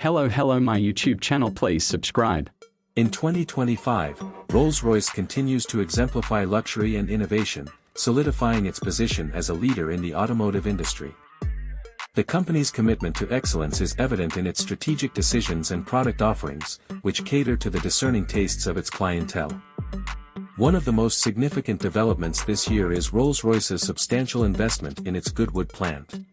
Hello my YouTube channel, please subscribe. In 2025, Rolls-Royce continues to exemplify luxury and innovation, solidifying its position as a leader in the automotive industry. The company's commitment to excellence is evident in its strategic decisions and product offerings, which cater to the discerning tastes of its clientele. One of the most significant developments this year is Rolls-Royce's substantial investment in its Goodwood plant.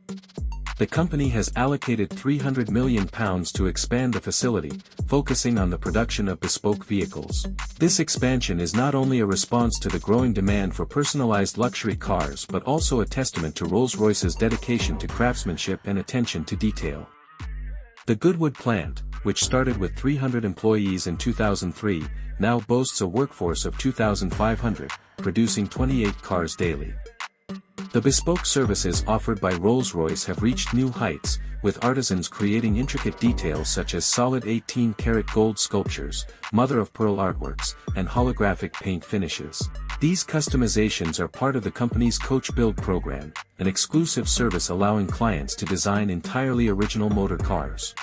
The company has allocated £300 million to expand the facility, focusing on the production of bespoke vehicles. This expansion is not only a response to the growing demand for personalized luxury cars but also a testament to Rolls-Royce's dedication to craftsmanship and attention to detail. The Goodwood plant, which started with 300 employees in 2003, now boasts a workforce of 2,500, producing 28 cars daily. The bespoke services offered by Rolls-Royce have reached new heights, with artisans creating intricate details such as solid 18-karat gold sculptures, mother-of-pearl artworks, and holographic paint finishes. These customizations are part of the company's Coach Build program, an exclusive service allowing clients to design entirely original motor cars.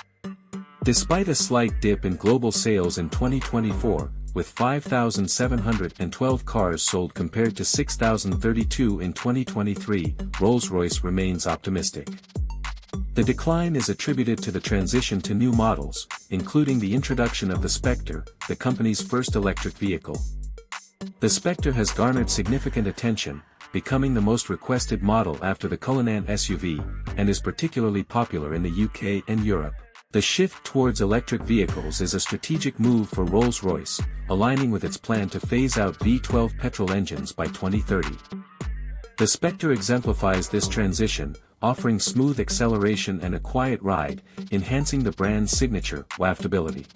Despite a slight dip in global sales in 2024, with 5,712 cars sold compared to 6,032 in 2023, Rolls-Royce remains optimistic. The decline is attributed to the transition to new models, including the introduction of the Spectre, the company's first electric vehicle. The Spectre has garnered significant attention, becoming the most requested model after the Cullinan SUV, and is particularly popular in the UK and Europe. The shift towards electric vehicles is a strategic move for Rolls-Royce, aligning with its plan to phase out V12 petrol engines by 2030. The Spectre exemplifies this transition, offering smooth acceleration and a quiet ride, enhancing the brand's signature waftability.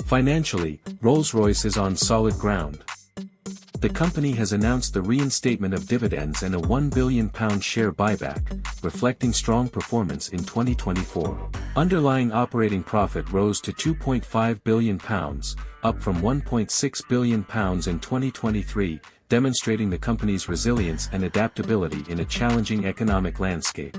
Financially, Rolls-Royce is on solid ground. The company has announced the reinstatement of dividends and a £1 billion share buyback, reflecting strong performance in 2024. Underlying operating profit rose to £2.5 billion, up from £1.6 billion in 2023, demonstrating the company's resilience and adaptability in a challenging economic landscape.